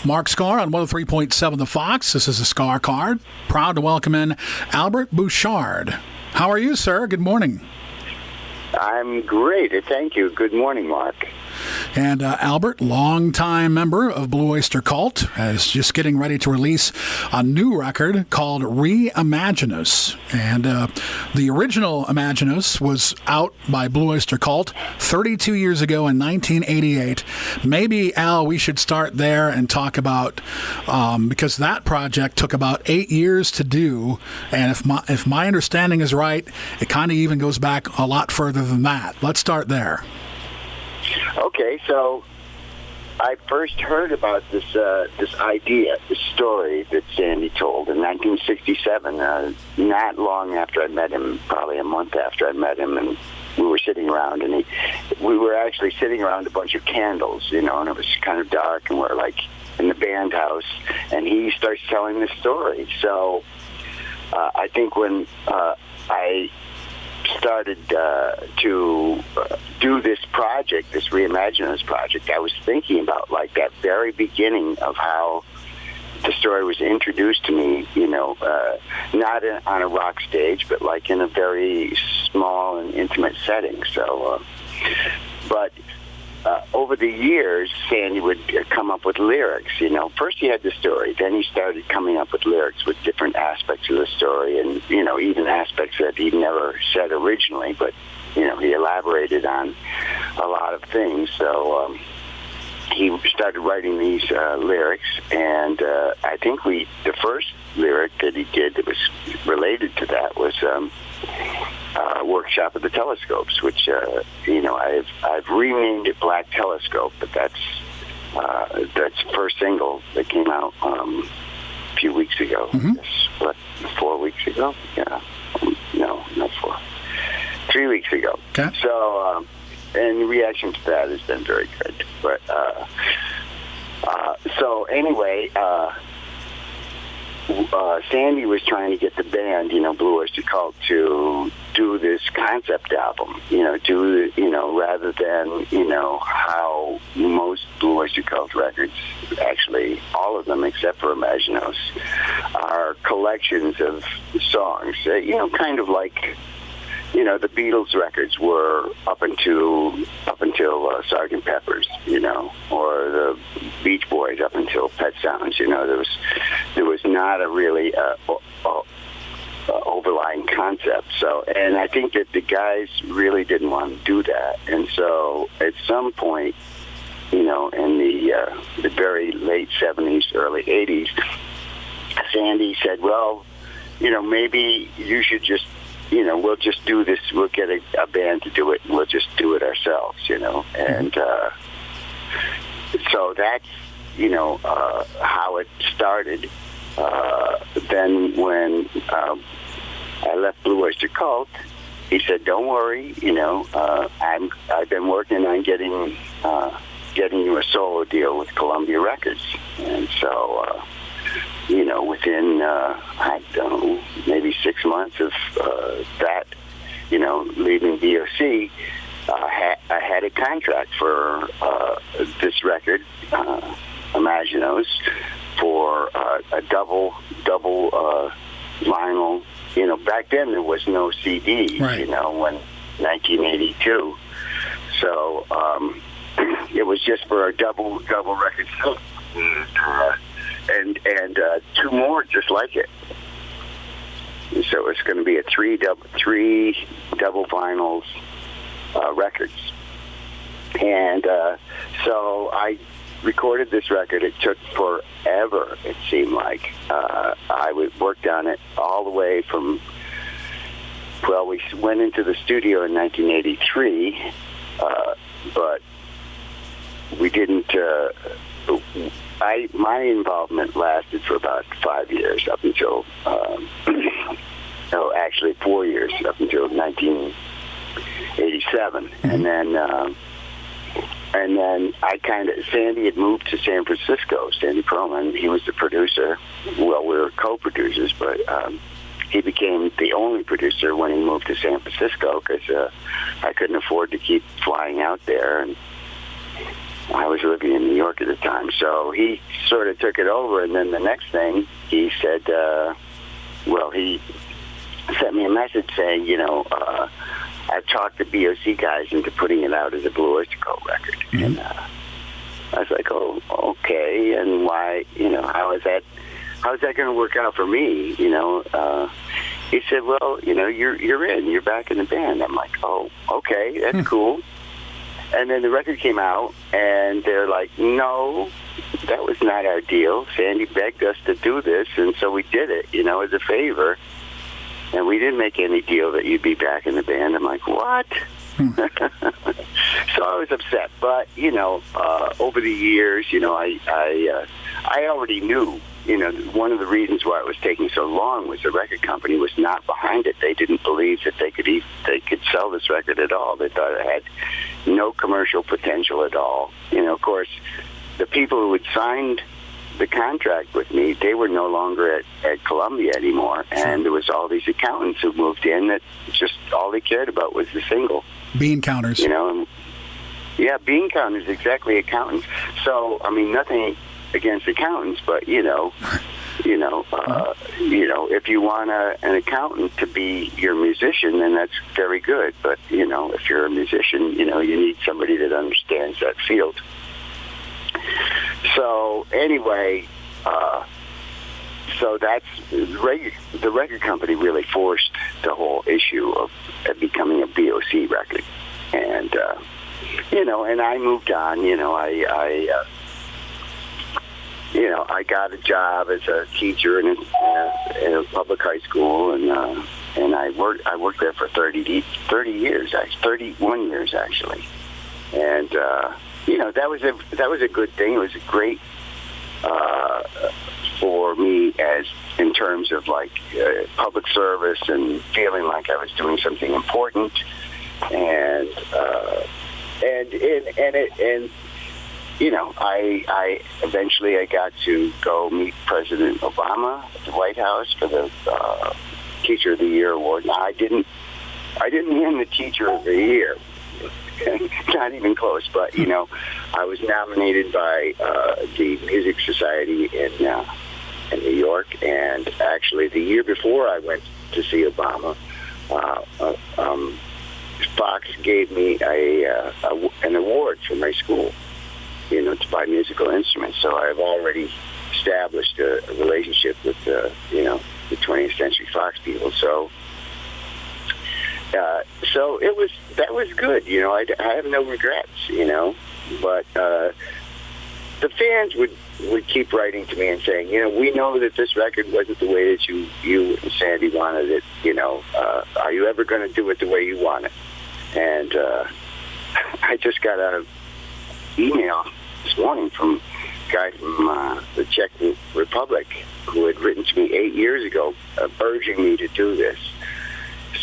Mark Skaar on 103.7 The Fox. This is a Skaar Kaard. Proud to welcome in Albert Bouchard. How are you, sir? Good morning. I'm great. Thank you. Good morning, Mark. And Albert, longtime member of Blue Oyster Cult, is just getting ready to release a new record called Re-Imaginos. And the original Imaginos was out by Blue Oyster Cult 32 years ago in 1988. Maybe, Al, we should start there and talk about, because that project took about 8 years to do. And if my understanding is right, it kind of even goes back a lot further than that. Let's start there. Okay, so I first heard about this idea, this story that Sandy told in 1967, not long after I met him, probably a month after I met him, and we were sitting around, and we were actually sitting around a bunch of candles, and it was kind of dark, and we're like in the band house, and he starts telling this story. So I think when I started to do this project, this Re-Imaginos project, I was thinking about like that very beginning of how the story was introduced to me, not on a rock stage, but like in a very small and intimate setting. So, but over the years, Sandy would come up with lyrics. First he had the story, then he started coming up with lyrics with different aspects of the story, and even aspects that he never said originally, but he elaborated on a lot of things. So he started writing these lyrics, and I think the first lyric that he did that was related to that was Workshop of the Telescopes, which I've renamed it Black Telescope, but that's the first single that came out a few weeks ago. Mm-hmm. 4 weeks ago? Yeah. No, not 4. 3 weeks ago. Okay. So, and the reaction to that has been very good. But so anyway, Sandy was trying to get the band, Blue Oyster Cult, to do this concept album, rather than, how most Blue Oyster Cult records, actually all of them except for Imaginos, are collections of songs, kind of like, the Beatles records were up until Sgt. Pepper's, or the Beach Boys up until Pet Sounds. There was not a really overlying concept. So, and I think that the guys really didn't want to do that. And so, at some point, in the very late 70s, early 80s, Sandy said, "Well, maybe you should just." We'll just do this. We'll get a band to do it, and we'll just do it ourselves, And so that's, how it started. Then when I left Blue Oyster Cult, he said, "Don't worry, I've been working on getting you a solo deal with Columbia Records." And so, within, I don't know, maybe 6 months of that, leaving BOC, I had a contract for this record, Imaginos, for a double vinyl. Back then there was no CD, right. When 1982. So it was just for a double record. And two more just like it. So it's going to be a three double vinyls records. And so I recorded this record. It took forever, it seemed like. I worked on it all the way from, we went into the studio in 1983, but we didn't... my involvement lasted for about 5 years, up until, actually 4 years, up until 1987. Mm-hmm. And then Sandy had moved to San Francisco, Sandy Perlman. He was the producer. Well, we were co-producers, but he became the only producer when he moved to San Francisco, because I couldn't afford to keep flying out there. I was living in New York at the time. So he sort of took it over, and then the next thing he said, he sent me a message saying, I've talked the BOC guys into putting it out as a Blue Oyster Cult record. Mm-hmm. And I was like, oh, okay, and why, how is that going to work out for me, He said, well, you're back in the band. I'm like, oh, okay, that's cool. And then the record came out, and they're like, no, that was not our deal. Sandy begged us to do this, and so we did it, as a favor. And we didn't make any deal that you'd be back in the band. I'm like, what? So I was upset. But, over the years, I already knew, one of the reasons why it was taking so long was the record company was not behind it. They didn't believe that they could sell this record at all. They thought it had no commercial potential at all. Of course, the people who had signed the contract with me, they were no longer at Columbia anymore, and there was all these accountants who moved in that just all they cared about was the single. Bean counters. Yeah, bean counters, exactly, accountants. So, nothing against accountants, but, if you want an accountant to be your musician, then that's very good. But, if you're a musician, you need somebody that understands that field. So anyway, so that's the record company really forced the whole issue of becoming a BOC record, and and I moved on. I got a job as a teacher in a public high school, and I worked there for 31 years actually, and. That was a good thing. It was great for me in terms of public service and feeling like I was doing something important, and I eventually got to go meet President Obama at the White House for the Teacher of the Year award. Now I didn't win the Teacher of the Year. Not even close, but I was nominated by the Music Society in New York, and actually the year before I went to see Obama, Fox gave me an award for my school, to buy musical instruments. So I've already established a relationship with the 20th Century Fox people. So that was good. I have no regrets. But the fans would keep writing to me and saying, we know that this record wasn't the way that you and Sandy wanted it. Are you ever going to do it the way you want it? And I just got an email this morning from a guy from the Czech Republic who had written to me 8 years ago urging me to do this.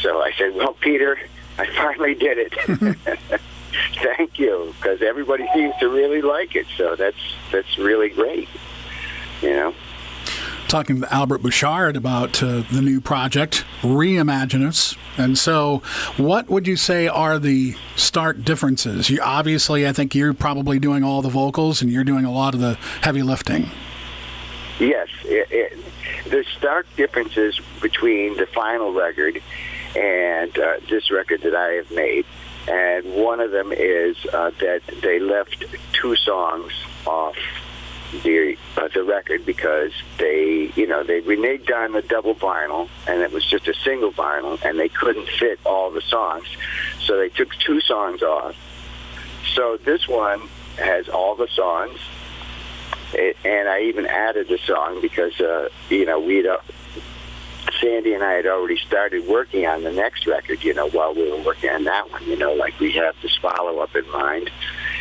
So I said, well, Peter, I finally did it. Thank you, because everybody seems to really like it. So that's really great, Talking to Albert Bouchard about the new project, Re-Imaginos. And so what would you say are the stark differences? Obviously, I think you're probably doing all the vocals and you're doing a lot of the heavy lifting. Yes. The stark differences between the final record and this record that I have made, and one of them is that they left 2 songs off the record because when they'd done the double vinyl and it was just a single vinyl and they couldn't fit all the songs, so they took 2 songs off. So this one has all the songs, and I even added a song because Sandy and I had already started working on the next record, while we were working on that one, we have this follow-up in mind.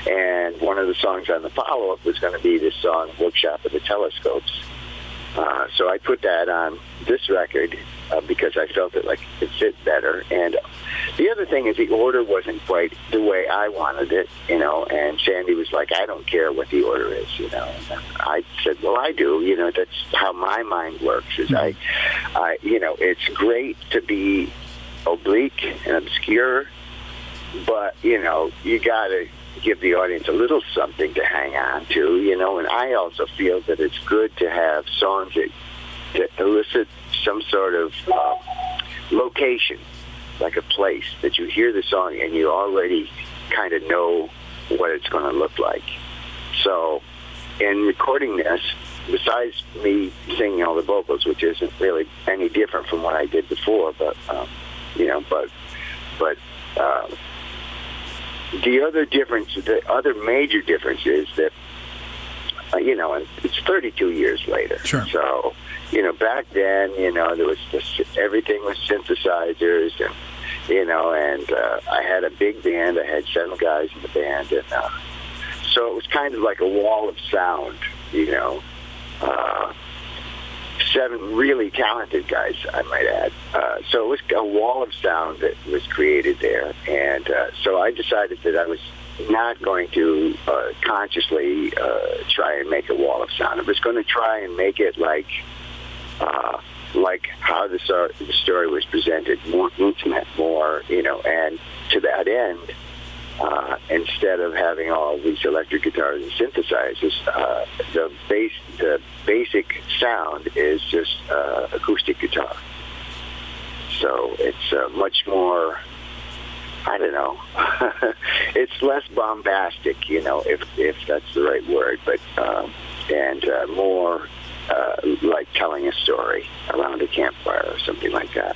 And one of the songs on the follow-up was going to be this song, Workshop of the Telescopes. So I put that on this record because I felt it it fit better. And the other thing is the order wasn't quite the way I wanted it, and Sandy was like, I don't care what the order is, And I said, well, I do, that's how my mind works, is it's great to be oblique and obscure, but, you gotta give the audience a little something to hang on to, you know, and I also feel that it's good to have songs that elicit some sort of location, like a place that you hear the song and you already kind of know what it's going to look like. So in recording this, besides me singing all the vocals, which isn't really any different from what I did before, but the other difference, the other major difference is that, you know, and it's 32 years later. Sure. So, you know, back then, you know, there was everything was synthesizers, and, you know, and I had a big band. I had 7 guys in the band, and so it was kind of like a wall of sound, you know. 7 really talented guys, I might add. So it was a wall of sound that was created there. And so I decided that I was not going to consciously try and make a wall of sound. I was going to try and make it like how the story was presented, more intimate, more, you know, and to that end, instead of having all these electric guitars and synthesizers, the basic sound is just acoustic guitar. So it's much more, I don't know, it's less bombastic, you know, if that's the right word, but and more like telling a story around a campfire or something like that.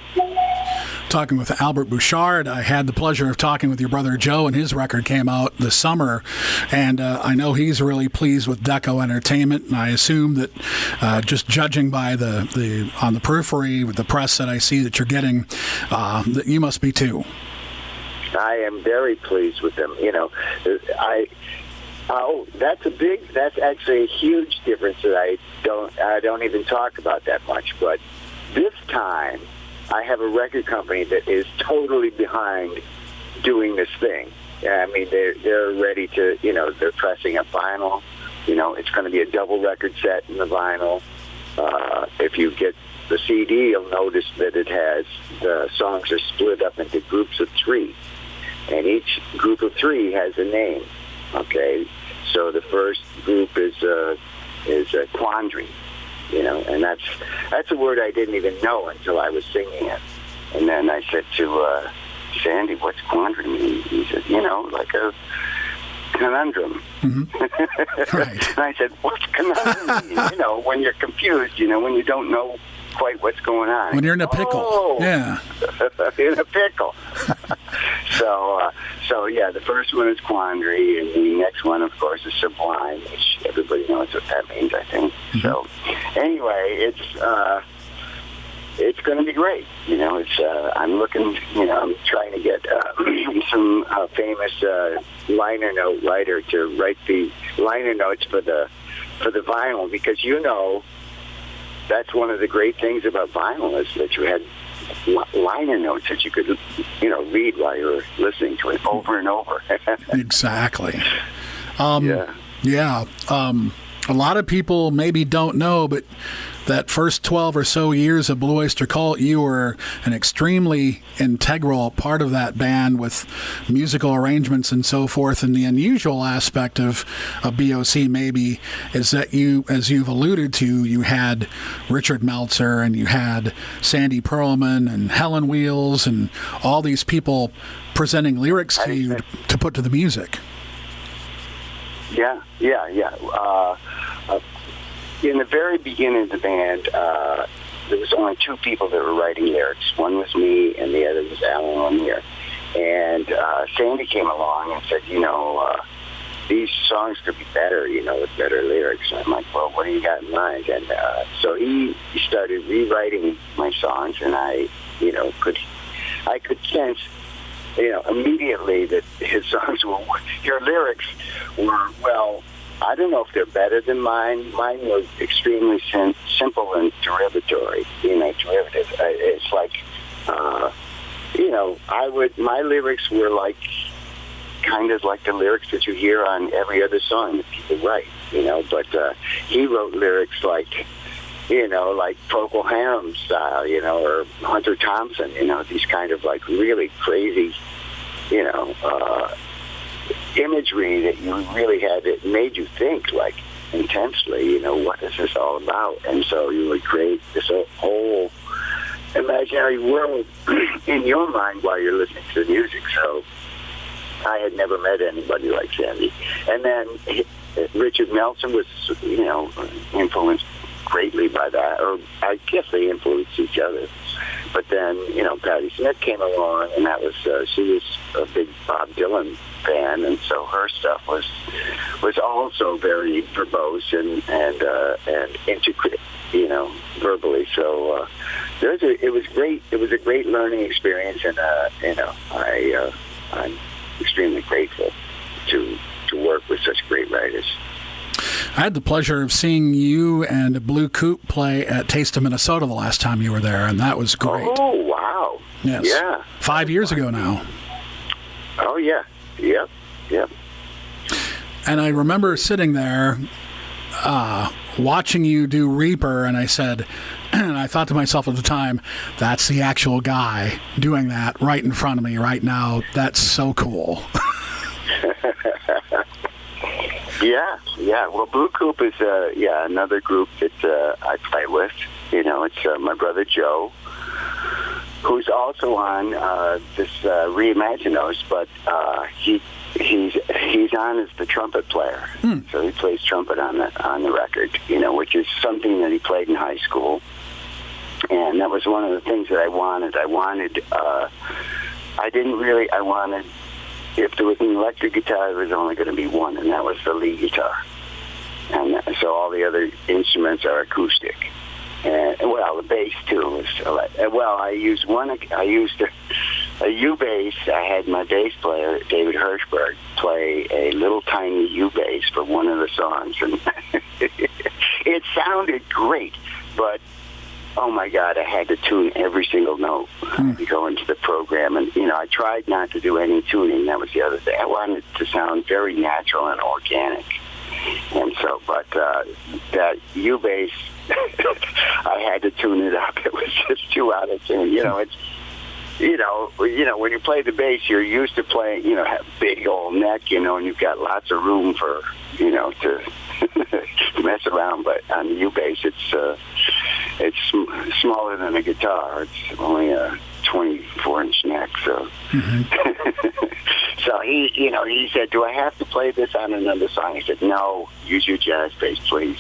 Talking with Albert Bouchard, I had the pleasure of talking with your brother Joe, and his record came out this summer, and I know he's really pleased with Deco Entertainment, and I assume that just judging by the on the periphery with the press that I see that you're getting, that you must be too. I am very pleased with them. You know, that's actually a huge difference that I don't even talk about that much. But this time, I have a record company that is totally behind doing this thing. I mean, they're ready to, you know, they're pressing a vinyl. You know, it's going to be a double record set in the vinyl. If you get the CD, you'll notice that it has, the songs are split up into groups of 3. And each group of 3 has a name. Okay, so the first group is a quandary, you know, and that's a word I didn't even know until I was singing it. And then I said to Sandy, "What's quandary mean?" He said, "You know, like a conundrum." Mm-hmm. Right. And I said, "What's conundrum mean?" You know, when you're confused, you know, when you don't know quite what's going on. When you're in a pickle. Oh, yeah. In a pickle. So yeah, the first one is quandary, and the next one, of course, is sublime, which everybody knows what that means, I think. Mm-hmm. So anyway, it's going to be great. You know, I'm looking, you know, I'm trying to get some famous liner note writer to write the liner notes for the vinyl, because, you know, that's one of the great things about vinyl is that you had liner notes that you could, you know, read while you were listening to it over and over. Exactly. Yeah. A lot of people maybe don't know, but that first 12 or so years of Blue Oyster Cult, you were an extremely integral part of that band with musical arrangements and so forth. And the unusual aspect of BOC maybe is that you, as you've alluded to, you had Richard Meltzer and you had Sandy Pearlman and Helen Wheels and all these people presenting lyrics to you to put to the music. Yeah. In the very beginning of the band, there was only 2 people that were writing lyrics. One was me, and the other was Alan Lanier. And Sandy came along and said, you know, these songs could be better, you know, with better lyrics. And I'm like, well, what do you got in mind? And so he started rewriting my songs, and I could sense, you know, immediately that his songs were, your lyrics were, well, I don't know if they're better than mine. Mine was extremely simple and derivatory, you know, derivative. It's like, you know, my lyrics were like, kind of like the lyrics that you hear on every other song that people write, you know, but he wrote lyrics like, you know, like Procol Harum style, you know, or Hunter Thompson, you know, these kind of like really crazy, you know, imagery that you really had. It made you think, like, intensely, what is this all about? And so you would create this whole imaginary world in your mind while you're listening to the music. So I had never met anybody like Sandy. And then Richard Meltzer was, influenced greatly by that, or I guess they influenced each other. But then, Patti Smith came along, and that was she was a big Bob Dylan fan, and so her stuff was also very verbose and intricate, verbally. So it was great. It was a great learning experience, and I'm extremely grateful to work with such great writers. I had the pleasure of seeing you and Blue Coupe play at Taste of Minnesota the last time you were there, and that was great. Oh, wow. Yes. Yeah. 5 years ago now. Oh, yeah. Yep. And I remember sitting there watching you do Reaper, and I said, and I thought to myself at the time, that's the actual guy doing that right in front of me right now. That's so cool. Yeah. Well, Blue Coupe is another group that I play with. It's my brother Joe, who's also on this Re-Imaginos, but he's on as the trumpet player. So he plays trumpet on the record. Which is something that he played in high school, and that was one of the things that I wanted. I wanted. If there was an electric guitar, there was only going to be one, and that was the lead guitar. And so all the other instruments are acoustic. And, the bass, too. I used a U-bass. I had my bass player, David Hirschberg, play a little tiny U-bass for one of the songs. And it sounded great, but oh my God, I had to tune every single note to go into the program. And, I tried not to do any tuning. That was the other thing. I wanted it to sound very natural and organic. And so, but that U-bass, I had to tune it up. It was just too out of tune. It's, when you play the bass, you're used to playing, have big old neck, and you've got lots of room for, to mess around. But on the U-bass, it's smaller than a guitar. It's only a 24-inch neck. So, so he said, "Do I have to play this on another song?" I said, "No, use your jazz bass, please."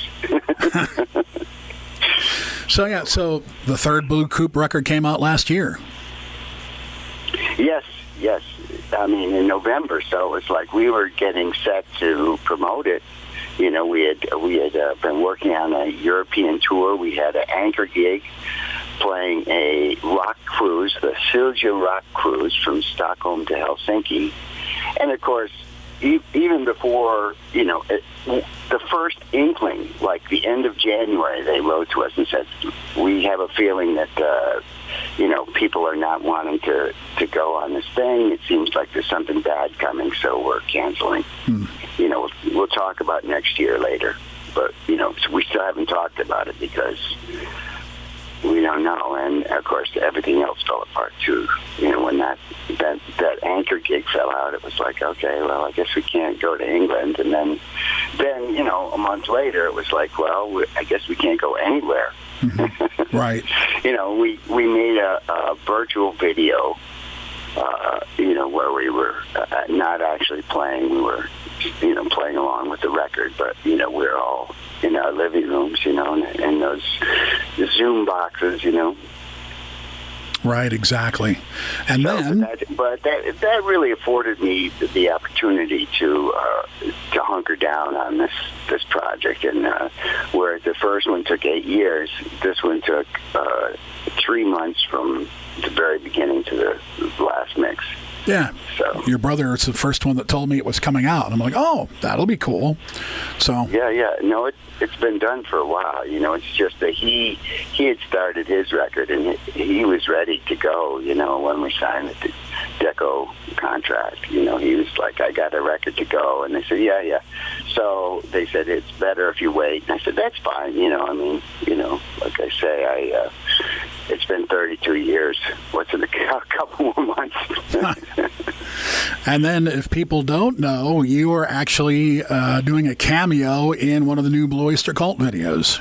So the third Blue Coupe record came out last year. Yes. I mean, in November. So it's like we were getting set to promote it. We had been working on a European tour. We had an anchor gig playing a rock cruise, the Silja Rock Cruise from Stockholm to Helsinki. And, of course, even before, the first inkling, like the end of January, they wrote to us and said, we have a feeling that, people are not wanting to go on this thing. It seems like there's something bad coming, so we're canceling. We'll talk about next year later. But, so we still haven't talked about it because we don't know. And, of course, everything else fell apart, too. When that anchor gig fell out, it was like, okay, well, I guess we can't go to England. And then a month later, it was like, well, I guess we can't go anywhere. Right. We made a virtual video, where we were not actually playing. We were, playing along with the record, but, we're all in our living rooms, and those Zoom boxes, Right, exactly. And so, then, but that really afforded me the opportunity to hunker down on this project. And whereas the first one took 8 years, this one took 3 months from the very beginning to the last mix. Yeah. So your brother is the first one that told me it was coming out. And I'm like, oh, that'll be cool. So yeah. No, it's been done for a while. It's just that he had started his record and he was ready to go. When we signed the Deco contract, he was like, I got a record to go, and they said, yeah. So they said it's better if you wait, and I said that's fine. Like I say, it's been 32 years. What's in a couple more months? And then, if people don't know, you are actually doing a cameo in one of the new Blue Oyster Cult videos.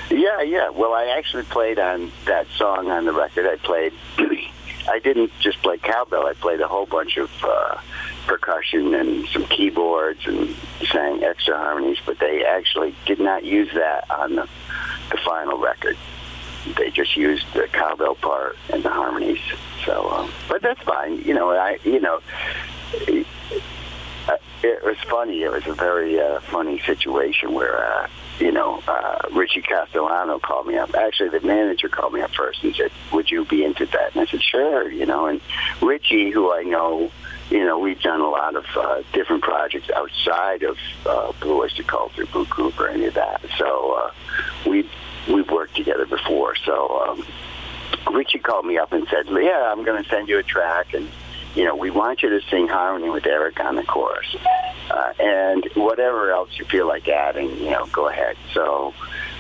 Yeah. Well, I actually played on that song on the record. I didn't just play cowbell. I played a whole bunch of percussion and some keyboards and sang extra harmonies, but they actually did not use that on the final record. They just used the cowbell part and the harmonies. So, but that's fine. It was funny. It was a very funny situation where, Richie Castellano called me up. Actually, the manager called me up first and said, would you be into that? And I said, sure, and Richie, who I know, we've done a lot of different projects outside of Blue Oyster Cult or Blue Group or any of that. So we've worked together before. So Richie called me up and said, yeah, I'm going to send you a track, and we want you to sing harmony with Eric on the chorus. And whatever else you feel like adding, go ahead. So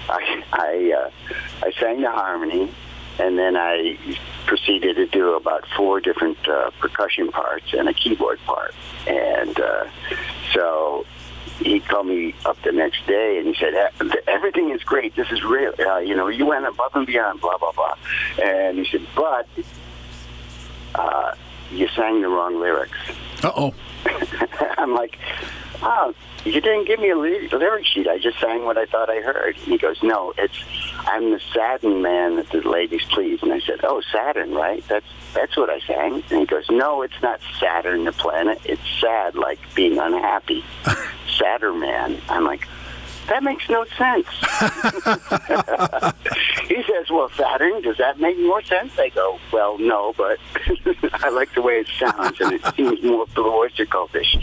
I sang the harmony, and then I proceeded to do about 4 different percussion parts and a keyboard part. And so he called me up the next day, and he said, everything is great. This is real. You went above and beyond, blah, blah, blah. And he said, but you sang the wrong lyrics. Uh-oh. I'm like, oh, you didn't give me a lyric sheet. I just sang what I thought I heard. And he goes, no, I'm the Saturn man that the ladies please. And I said, oh, Saturn, right? That's what I sang. And he goes, no, it's not Saturn, the planet. It's sad, like being unhappy. Saturn man. I'm like, that makes no sense. He says, well, Saturn, does that make more sense? I go, well, no, but I like the way it sounds, and it seems more Blue Oyster Cultish.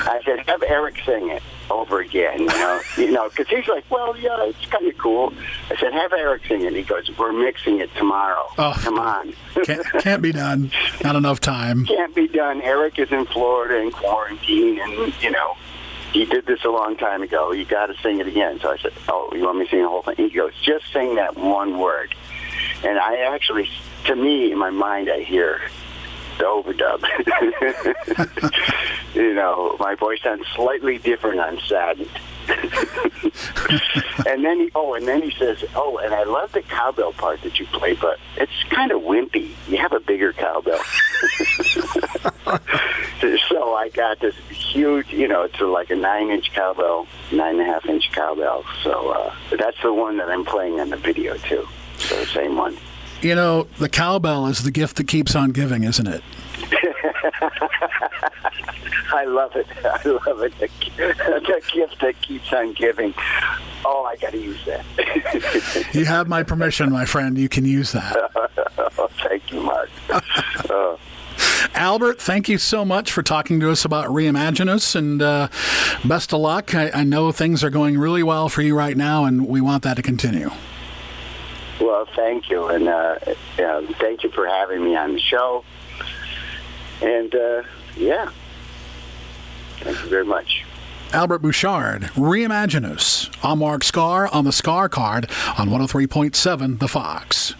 I said, have Eric sing it over again, because he's like, well, yeah, it's kind of cool. I said, have Eric sing it. He goes, we're mixing it tomorrow. Oh, come on. Can't be done. Not enough time. Can't be done. Eric is in Florida in quarantine, and, he did this a long time ago. You got to sing it again. So I said, oh, you want me to sing the whole thing? He goes, just sing that one word. And I actually, to me, in my mind, I hear the overdub. My voice sounds slightly different on Saddened. and then he says, oh, and I love the cowbell part that you play, but it's kind of wimpy. You have a bigger cowbell. So I got this huge, it's like a 9-inch cowbell, 9.5-inch cowbell. So that's the one that I'm playing in the video too. So the same one. The cowbell is the gift that keeps on giving, isn't it? I love it. The gift that keeps on giving. Oh, I got to use that. You have my permission, my friend. You can use that. Thank you, Mark. Albert, thank you so much for talking to us about Re-Imaginos, and best of luck. I know things are going really well for you right now, and we want that to continue. Well, thank you, and thank you for having me on the show. And, thank you very much. Albert Bouchard, Re-Imaginos. I'm Mark Skaar on the Skaar Kaard on 103.7 The Fox.